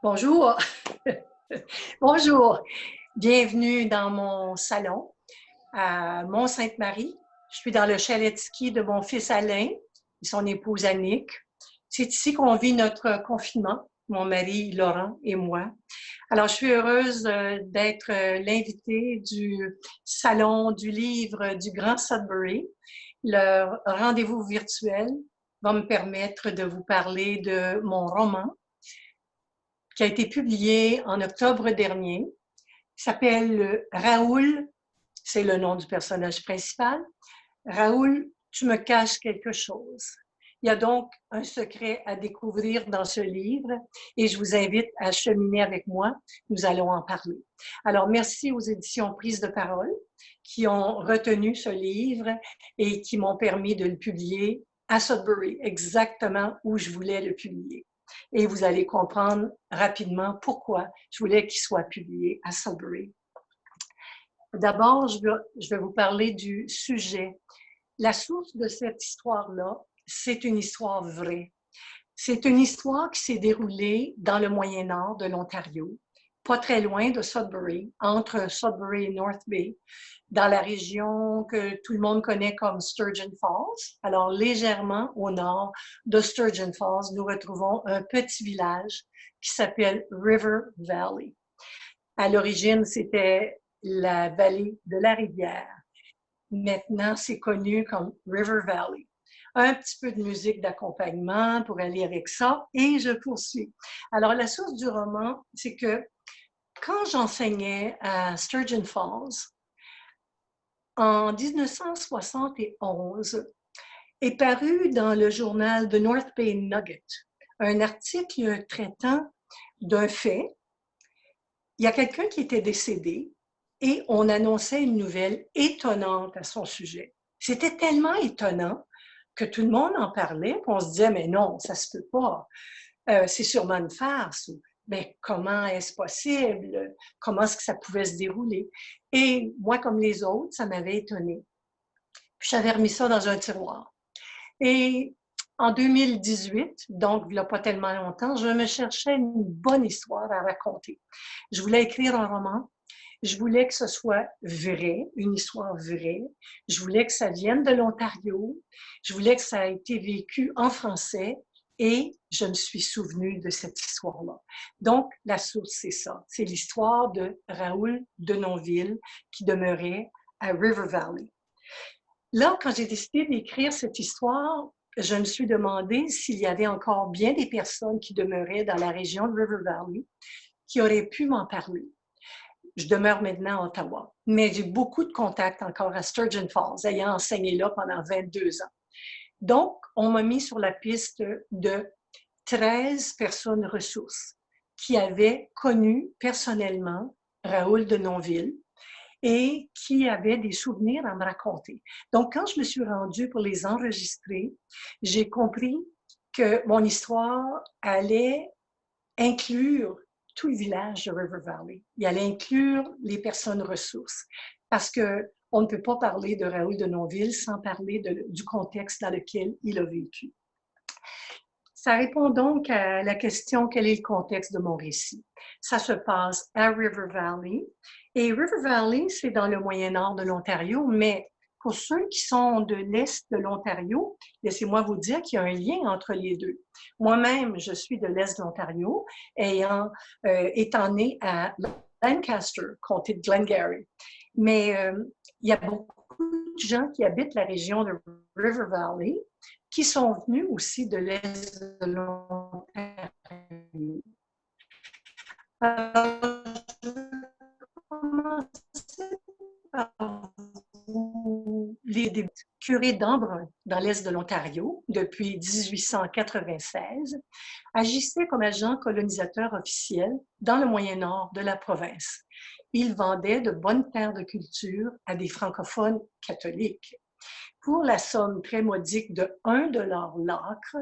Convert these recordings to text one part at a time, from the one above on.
Bonjour. Bonjour. Bienvenue dans mon salon à Mont-Sainte-Marie. Je suis dans le chalet de ski de mon fils Alain et son épouse Annick. C'est ici qu'on vit notre confinement, mon mari Laurent et moi. Alors, je suis heureuse d'être l'invitée du salon du livre du Grand Sudbury. Le rendez-vous virtuel va me permettre de vous parler de mon roman qui a été publié en octobre dernier. Il s'appelle Raoul, c'est le nom du personnage principal. Raoul, tu me caches quelque chose. Il y a donc un secret à découvrir dans ce livre et je vous invite à cheminer avec moi. Nous allons en parler. Alors, merci aux éditions Prise de Parole qui ont retenu ce livre et qui m'ont permis de le publier à Sudbury, exactement où je voulais le publier. Et vous allez comprendre rapidement pourquoi je voulais qu'il soit publié à Sudbury. D'abord, je vais vous parler du sujet. La source de cette histoire-là, c'est une histoire vraie. C'est une histoire qui s'est déroulée dans le Moyen-Nord de l'Ontario, pas très loin de Sudbury, entre Sudbury et North Bay, dans la région que tout le monde connaît comme Sturgeon Falls. Alors, légèrement au nord de Sturgeon Falls, nous retrouvons un petit village qui s'appelle River Valley. À l'origine, c'était la vallée de la rivière. Maintenant, c'est connu comme River Valley. Un petit peu de musique d'accompagnement pour aller avec ça, et je poursuis. Alors, la source du roman, c'est que quand j'enseignais à Sturgeon Falls, en 1971, est paru dans le journal The North Bay Nugget un article traitant d'un fait. Il y a quelqu'un qui était décédé et on annonçait une nouvelle étonnante à son sujet. C'était tellement étonnant que tout le monde en parlait, puis on se disait, mais non, ça se peut pas. C'est sûrement une farce. Mais comment est-ce possible? Comment est-ce que ça pouvait se dérouler? Et moi, comme les autres, ça m'avait étonnée. Puis j'avais remis ça dans un tiroir. Et en 2018, donc il n'y a pas tellement longtemps, je me cherchais une bonne histoire à raconter. Je voulais écrire un roman. Je voulais que ce soit vrai, une histoire vraie. Je voulais que ça vienne de l'Ontario. Je voulais que ça ait été vécu en français. Et je me suis souvenue de cette histoire-là. Donc, la source, c'est ça. C'est l'histoire de Raoul Denonville qui demeurait à River Valley. Là, quand j'ai décidé d'écrire cette histoire, je me suis demandé s'il y avait encore bien des personnes qui demeuraient dans la région de River Valley qui auraient pu m'en parler. Je demeure maintenant à Ottawa, mais j'ai beaucoup de contacts encore à Sturgeon Falls, ayant enseigné là pendant 22 ans. Donc, on m'a mis sur la piste de 13 personnes ressources qui avaient connu personnellement Raoul Denonville et qui avaient des souvenirs à me raconter. Donc, quand je me suis rendue pour les enregistrer, j'ai compris que mon histoire allait inclure tout le village de River Valley. Il allait inclure les personnes ressources parce qu'on ne peut pas parler de Raoul Denonville sans parler du contexte dans lequel il a vécu. Ça répond donc à la question quel est le contexte de mon récit. Ça se passe à River Valley. Et River Valley, c'est dans le Moyen-Nord de l'Ontario, mais pour ceux qui sont de l'Est de l'Ontario, laissez-moi vous dire qu'il y a un lien entre les deux. Moi-même, je suis de l'Est de l'Ontario, étant née à Lancaster, comté de Glengarry. Mais il y a beaucoup de gens qui habitent la région de River Valley qui sont venus aussi de l'Est de l'Ontario. Alors, je vais commencer par les curés d'Embrun, dans l'Est de l'Ontario, depuis 1896, agissaient comme agents colonisateurs officiels dans le Moyen-Nord de la province. Ils vendaient de bonnes terres de culture à des francophones catholiques. Pour la somme très modique de 1 $ l'acre,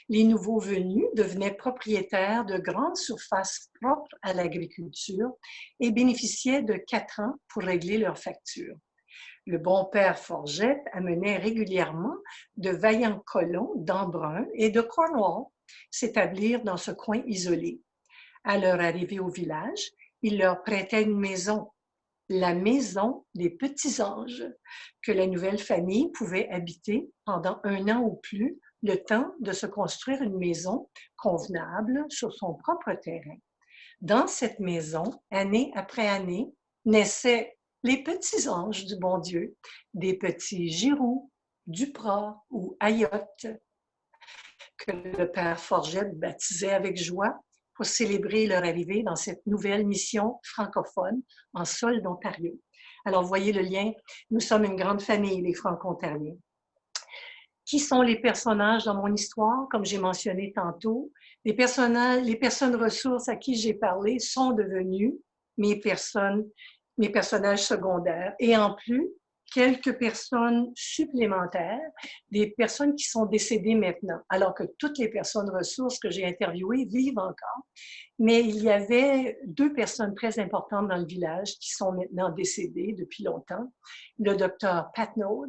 les nouveaux venus devenaient propriétaires de grandes surfaces propres à l'agriculture et bénéficiaient de 4 ans pour régler leurs factures. Le bon père Forgette amenait régulièrement de vaillants colons d'Embrun et de Cornwall s'établir dans ce coin isolé. À leur arrivée au village, il leur prêtait une maison, la maison des petits anges, que la nouvelle famille pouvait habiter pendant 1 an ou plus, le temps de se construire une maison convenable sur son propre terrain. Dans cette maison, année après année, naissaient les petits anges du bon Dieu, des petits Giroux, Duprat ou Ayotte, que le père Forget baptisait avec joie pour célébrer leur arrivée dans cette nouvelle mission francophone en sol d'Ontario. Alors, voyez le lien, nous sommes une grande famille, les Franco-Ontariens. Qui sont les personnages dans mon histoire? Comme j'ai mentionné tantôt, les personnes ressources à qui j'ai parlé sont devenues mes personnages secondaires. Et en plus, quelques personnes supplémentaires, des personnes qui sont décédées maintenant, alors que toutes les personnes ressources que j'ai interviewées vivent encore. Mais il y avait 2 personnes très importantes dans le village qui sont maintenant décédées depuis longtemps, le docteur Patnaud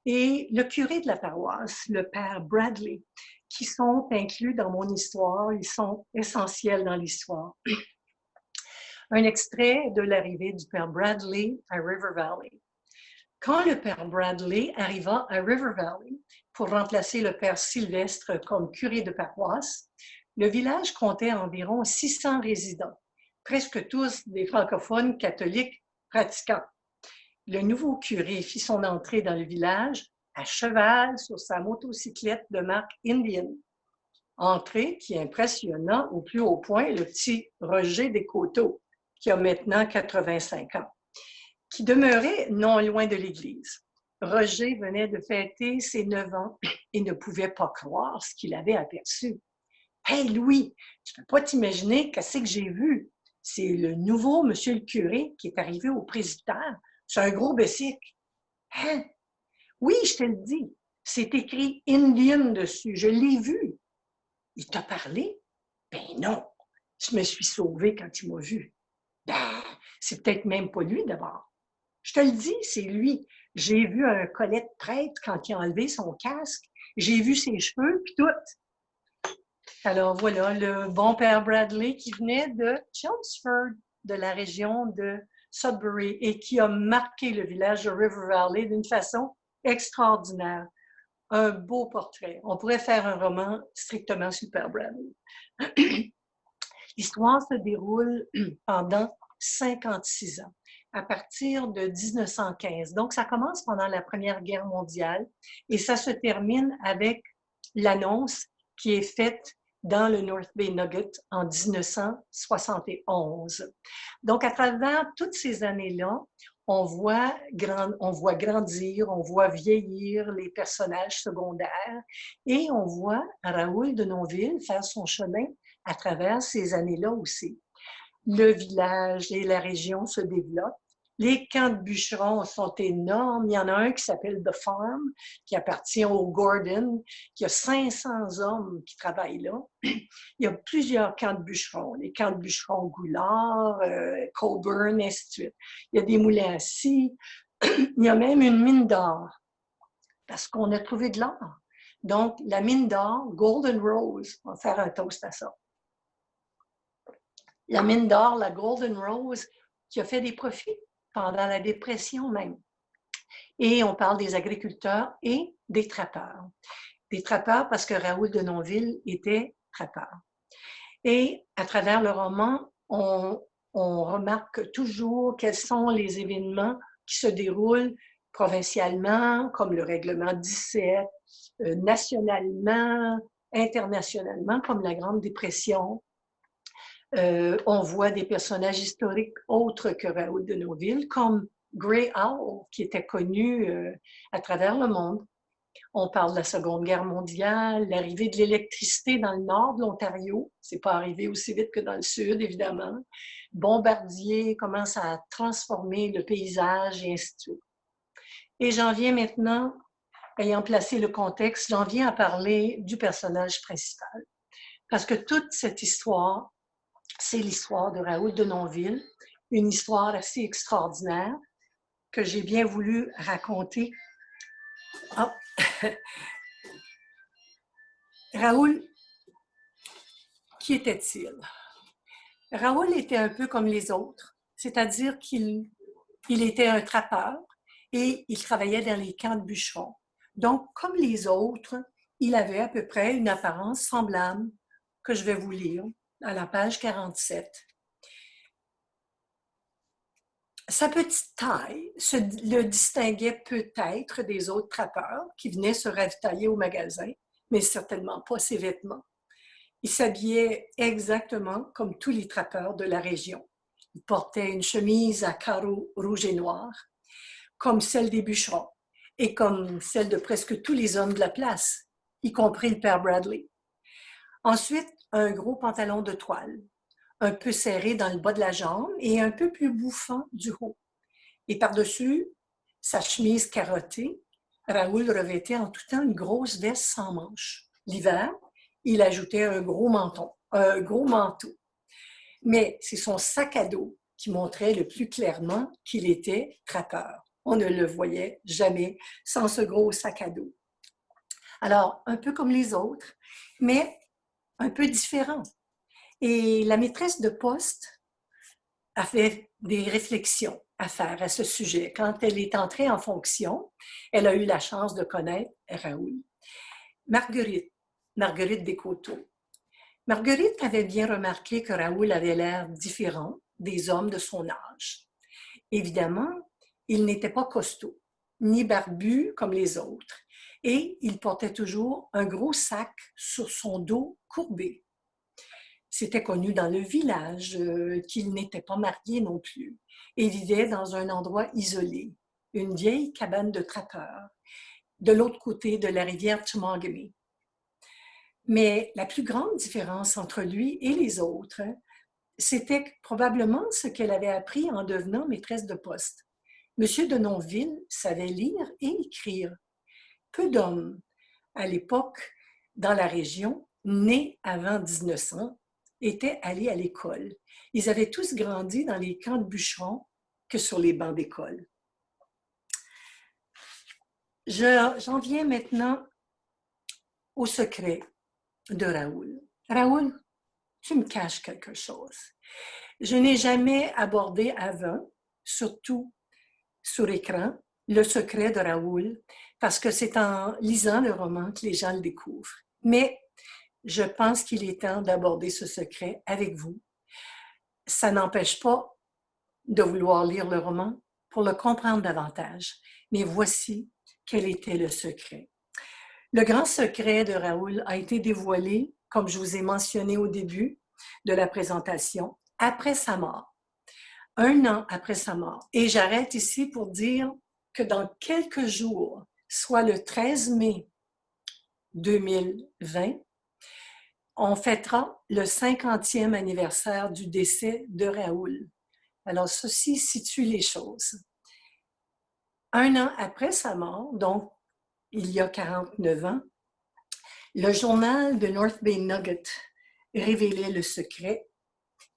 et le curé de la paroisse, le père Bradley, qui sont inclus dans mon histoire. Ils sont essentiels dans l'histoire. Un extrait de l'arrivée du père Bradley à River Valley. Quand le père Bradley arriva à River Valley pour remplacer le père Sylvestre comme curé de paroisse, le village comptait environ 600 résidents, presque tous des francophones catholiques pratiquants. Le nouveau curé fit son entrée dans le village à cheval sur sa motocyclette de marque Indian. Entrée qui impressionna au plus haut point le petit Roger Descoteaux, qui a maintenant 85 ans, qui demeurait non loin de l'église. Roger venait de fêter ses 9 ans et ne pouvait pas croire ce qu'il avait aperçu. « Hey Louis, tu peux pas t'imaginer qu'est-ce que j'ai vu. C'est le nouveau monsieur le curé qui est arrivé au presbytère. C'est un gros bessic. »« Hein? Oui, je te le dis. C'est écrit Indian dessus. Je l'ai vu. »« Il t'a parlé? » »« Ben non. Je me suis sauvée quand il m'a vu. »« Ben, c'est peut-être même pas lui d'abord. »« Je te le dis, c'est lui. J'ai vu un collet de prêtre quand il a enlevé son casque. J'ai vu ses cheveux, puis tout. » Alors voilà, le bon père Bradley qui venait de Chelmsford, de la région de Sudbury, et qui a marqué le village de River Valley d'une façon extraordinaire. Un beau portrait. On pourrait faire un roman strictement sur père Bradley. L'histoire se déroule pendant 56 ans, à partir de 1915. Donc, ça commence pendant la Première Guerre mondiale et ça se termine avec l'annonce qui est faite dans le North Bay Nugget en 1971. Donc, à travers toutes ces années-là, on voit grandir, on voit vieillir les personnages secondaires et on voit Raoul de Nonville faire son chemin à travers ces années-là aussi. Le village et la région se développent. Les camps de bûcherons sont énormes. Il y en a un qui s'appelle The Farm, qui appartient au Gordon, qui a 500 hommes qui travaillent là. Il y a plusieurs camps de bûcherons. Les camps de bûcherons Goulard, Colburn, et ainsi de suite. Il y a des moulins à scie. Il y a même une mine d'or, parce qu'on a trouvé de l'or. Donc, la mine d'or, Golden Rose, on va faire un toast à ça. La mine d'or, la Golden Rose, qui a fait des profits pendant la dépression même. Et on parle des agriculteurs et des trappeurs. Des trappeurs parce que Raoul de Nonville était trappeur. Et à travers le roman, on remarque toujours quels sont les événements qui se déroulent provincialement, comme le règlement 17, nationalement, internationalement, comme la Grande Dépression. On voit des personnages historiques autres que Raoul de Nonville, comme Grey Owl, qui était connu à travers le monde. On parle de la Seconde Guerre mondiale, l'arrivée de l'électricité dans le nord de l'Ontario. C'est pas arrivé aussi vite que dans le sud, évidemment. Bombardier commence à transformer le paysage et ainsi de suite. Et j'en viens maintenant, ayant placé le contexte, j'en viens à parler du personnage principal. Parce que toute cette histoire, c'est l'histoire de Raoul de Nonville, une histoire assez extraordinaire que j'ai bien voulu raconter. Oh. Raoul, qui était-il? Raoul était un peu comme les autres, c'est-à-dire qu'il était un trappeur et il travaillait dans les camps de bûcherons. Donc, comme les autres, il avait à peu près une apparence semblable que je vais vous lire à la page 47. Sa petite taille le distinguait peut-être des autres trappeurs qui venaient se ravitailler au magasin, mais certainement pas ses vêtements. Il s'habillait exactement comme tous les trappeurs de la région. Il portait une chemise à carreaux rouge et noir, comme celle des bûcherons, et comme celle de presque tous les hommes de la place, y compris le père Bradley. Ensuite, un gros pantalon de toile, un peu serré dans le bas de la jambe et un peu plus bouffant du haut. Et par-dessus, sa chemise carottée, Raoul revêtait en tout temps une grosse veste sans manches. L'hiver, il ajoutait un gros manteau. Mais c'est son sac à dos qui montrait le plus clairement qu'il était trappeur. On ne le voyait jamais sans ce gros sac à dos. Alors, un peu comme les autres, mais un peu différent. Et la maîtresse de poste a fait des réflexions à faire à ce sujet. Quand elle est entrée en fonction, elle a eu la chance de connaître Raoul. Marguerite Descoteaux. Marguerite avait bien remarqué que Raoul avait l'air différent des hommes de son âge. Évidemment, il n'était pas costaud, ni barbu comme les autres, et il portait toujours un gros sac sur son dos courbé. C'était connu dans le village qu'il n'était pas marié non plus et vivait dans un endroit isolé, une vieille cabane de trappeurs, de l'autre côté de la rivière Temagami. Mais la plus grande différence entre lui et les autres, c'était probablement ce qu'elle avait appris en devenant maîtresse de poste. Monsieur de Nonville savait lire et écrire. Peu d'hommes, à l'époque, dans la région, nés avant 1900, étaient allés à l'école. Ils avaient tous grandi dans les camps de bûcherons que sur les bancs d'école. J'en viens maintenant au secret de Raoul. Raoul, tu me caches quelque chose. Je n'ai jamais abordé avant, surtout sur écran, le secret de Raoul, parce que c'est en lisant le roman que les gens le découvrent. Mais je pense qu'il est temps d'aborder ce secret avec vous. Ça n'empêche pas de vouloir lire le roman pour le comprendre davantage. Mais voici quel était le secret. Le grand secret de Raoul a été dévoilé, comme je vous ai mentionné au début de la présentation, après sa mort. 1 an après sa mort. Et j'arrête ici pour dire que dans quelques jours, soit le 13 mai 2020, on fêtera le 50e anniversaire du décès de Raoul. Alors, ceci situe les choses. 1 an après sa mort, donc il y a 49 ans, le journal de North Bay Nugget révélait le secret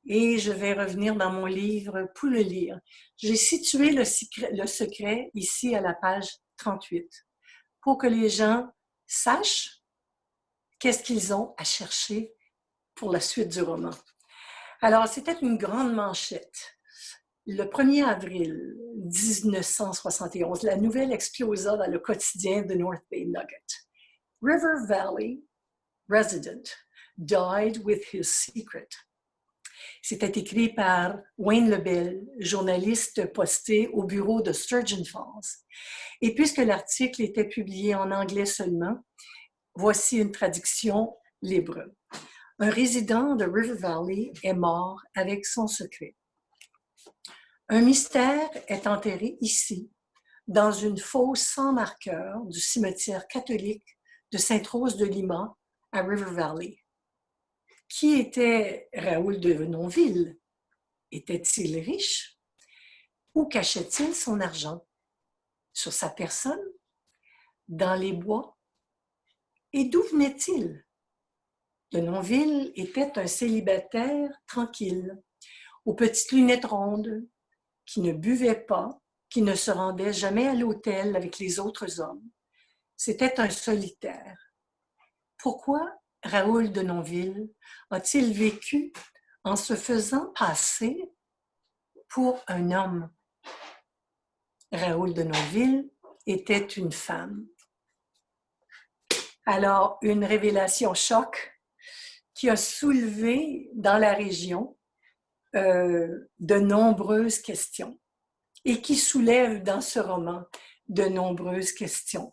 et je vais revenir dans mon livre pour le lire. J'ai situé le secret ici à la page 38 pour que les gens sachent qu'est-ce qu'ils ont à chercher pour la suite du roman. Alors, c'était une grande manchette. Le 1er avril 1971, la nouvelle explosa dans le quotidien de North Bay Nugget. River Valley resident died with his secret. C'était écrit par Wayne Lebel, journaliste posté au bureau de Sturgeon Falls. Et puisque l'article était publié en anglais seulement, voici une traduction libre. Un résident de River Valley est mort avec son secret. Un mystère est enterré ici, dans une fosse sans marqueur du cimetière catholique de Sainte-Rose de Lima à River Valley. Qui était Raoul de Nonville? Était-il riche? Où cachait-il son argent? Sur sa personne? Dans les bois? Et d'où venait-il? De Nonville était un célibataire tranquille, aux petites lunettes rondes, qui ne buvait pas, qui ne se rendait jamais à l'hôtel avec les autres hommes. C'était un solitaire. Pourquoi Raoul de Nonville a-t-il vécu en se faisant passer pour un homme. Raoul de Norville était une femme. Alors, une révélation choc qui a soulevé dans la région de nombreuses questions et qui soulève dans ce roman de nombreuses questions.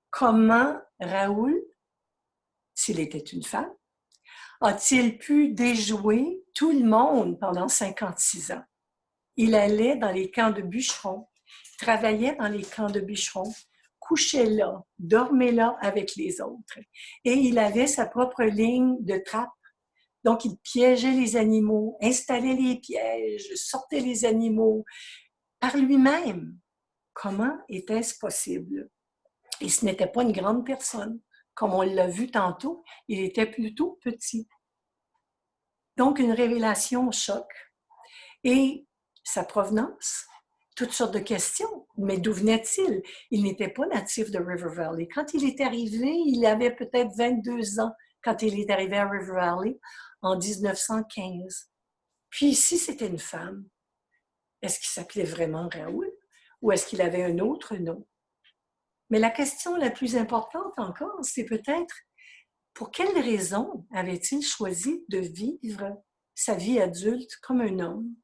Comment Raoul, s'il était une femme, a-t-il pu déjouer tout le monde pendant 56 ans? Il allait dans les camps de bûcherons, travaillait dans les camps de bûcherons, couchait là, dormait là avec les autres. Et il avait sa propre ligne de trappe. Donc, il piégeait les animaux, installait les pièges, sortait les animaux par lui-même. Comment était-ce possible? Et ce n'était pas une grande personne. Comme on l'a vu tantôt, il était plutôt petit. Donc, une révélation choc. Et sa provenance, toutes sortes de questions. Mais d'où venait-il? Il n'était pas natif de River Valley. Quand il est arrivé, il avait peut-être 22 ans quand il est arrivé à River Valley en 1915. Puis ici, c'était une femme. Est-ce qu'il s'appelait vraiment Raoul ou est-ce qu'il avait un autre nom? Mais la question la plus importante encore, c'est peut-être pour quelle raison avait-il choisi de vivre sa vie adulte comme un homme?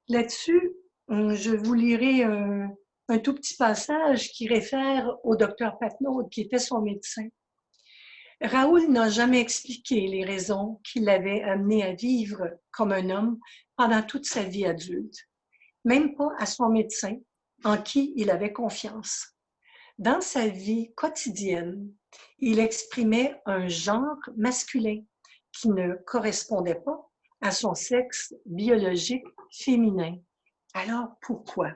Là-dessus, je vous lirai un tout petit passage qui réfère au docteur Patnaud, qui était son médecin. Raoul n'a jamais expliqué les raisons qui l'avaient amené à vivre comme un homme pendant toute sa vie adulte, même pas à son médecin, en qui il avait confiance. Dans sa vie quotidienne, il exprimait un genre masculin qui ne correspondait pas à son sexe biologique féminin. Alors, pourquoi?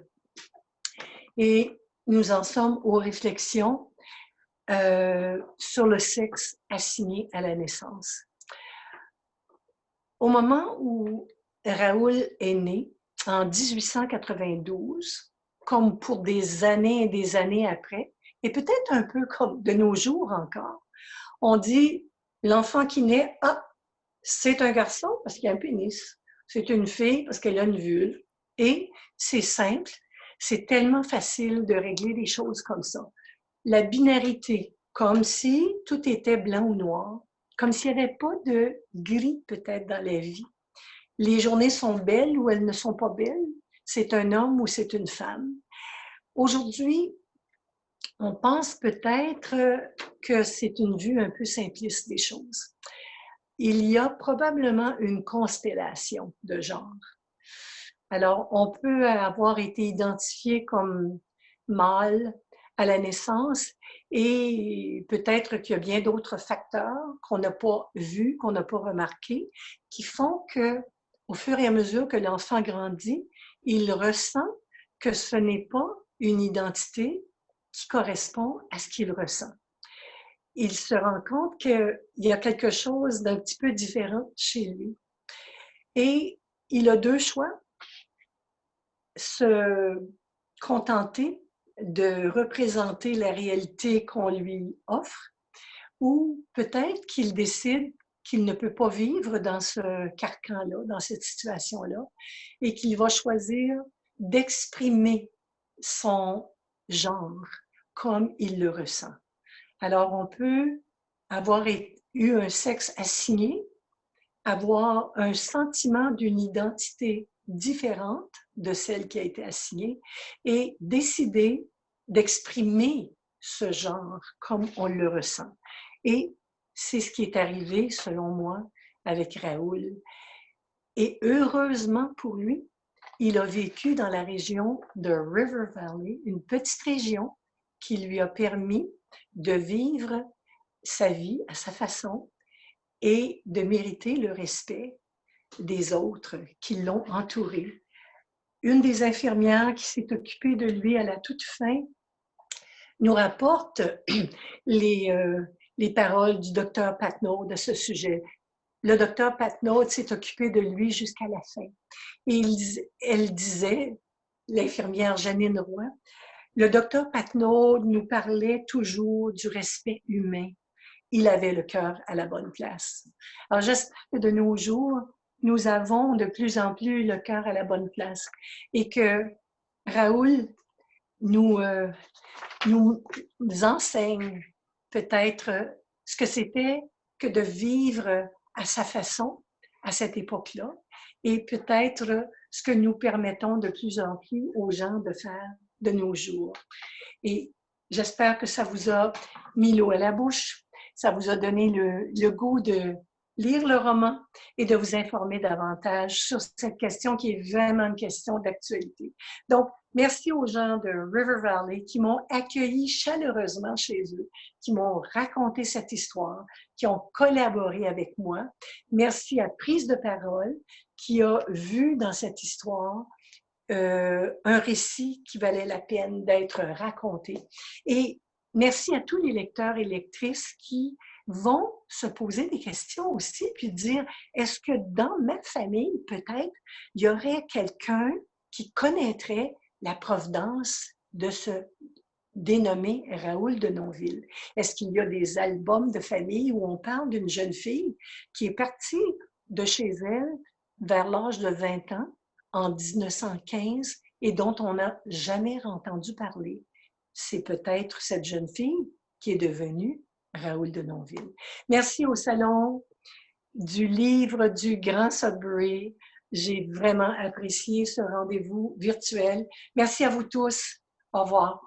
Et nous en sommes aux réflexions sur le sexe assigné à la naissance. Au moment où Raoul est né, en 1892, comme pour des années et des années après, et peut-être un peu comme de nos jours encore, on dit l'enfant qui naît, ah, c'est un garçon parce qu'il a un pénis, c'est une fille parce qu'elle a une vulve. Et c'est simple, c'est tellement facile de régler les choses comme ça. La binarité, comme si tout était blanc ou noir, comme s'il n'y avait pas de gris peut-être dans la vie. Les journées sont belles ou elles ne sont pas belles, c'est un homme ou c'est une femme. Aujourd'hui, on pense peut-être que c'est une vue un peu simpliste des choses. Il y a probablement une constellation de genres. Alors, on peut avoir été identifié comme mâle à la naissance et peut-être qu'il y a bien d'autres facteurs qu'on n'a pas vus, qu'on n'a pas remarqués, qui font que, au fur et à mesure que l'enfant grandit, il ressent que ce n'est pas une identité qui correspond à ce qu'il ressent. Il se rend compte qu'il y a quelque chose d'un petit peu différent chez lui. Et il a deux choix. Se contenter de représenter la réalité qu'on lui offre ou peut-être qu'il décide qu'il ne peut pas vivre dans ce carcan-là, dans cette situation-là, et qu'il va choisir d'exprimer son genre comme il le ressent. Alors, on peut avoir eu un sexe assigné, avoir un sentiment d'une identité différente de celle qui a été assignée et décider d'exprimer ce genre comme on le ressent. Et c'est ce qui est arrivé, selon moi, avec Raoul. Et heureusement pour lui, il a vécu dans la région de River Valley, une petite région qui lui a permis de vivre sa vie à sa façon et de mériter le respect des autres qui l'ont entouré. Une des infirmières qui s'est occupée de lui à la toute fin nous rapporte les paroles du docteur Patnaud à ce sujet. Le docteur Patnaud s'est occupé de lui jusqu'à la fin. Et elle disait, l'infirmière Janine Roy, le docteur Patnaud nous parlait toujours du respect humain il avait le cœur à la bonne place. Alors, j'espère que de nos jours, nous avons de plus en plus le cœur à la bonne place et que Raoul nous enseigne peut-être ce que c'était que de vivre à sa façon à cette époque-là et peut-être ce que nous permettons de plus en plus aux gens de faire de nos jours. Et j'espère que ça vous a mis l'eau à la bouche, ça vous a donné le goût de lire le roman et de vous informer davantage sur cette question qui est vraiment une question d'actualité. Donc, merci aux gens de River Valley qui m'ont accueilli chaleureusement chez eux, qui m'ont raconté cette histoire, qui ont collaboré avec moi. Merci à Prise de parole qui a vu dans cette histoire un récit qui valait la peine d'être raconté. Et merci à tous les lecteurs et lectrices qui vont se poser des questions aussi, puis dire, est-ce que dans ma famille, peut-être, il y aurait quelqu'un qui connaîtrait la provenance de ce dénommé Raoul de Nonville? Est-ce qu'il y a des albums de famille où on parle d'une jeune fille qui est partie de chez elle vers l'âge de 20 ans en 1915 et dont on n'a jamais entendu parler? C'est peut-être cette jeune fille qui est devenue Raoul de Nonville. Merci au Salon du livre du Grand Sudbury. J'ai vraiment apprécié ce rendez-vous virtuel. Merci à vous tous. Au revoir.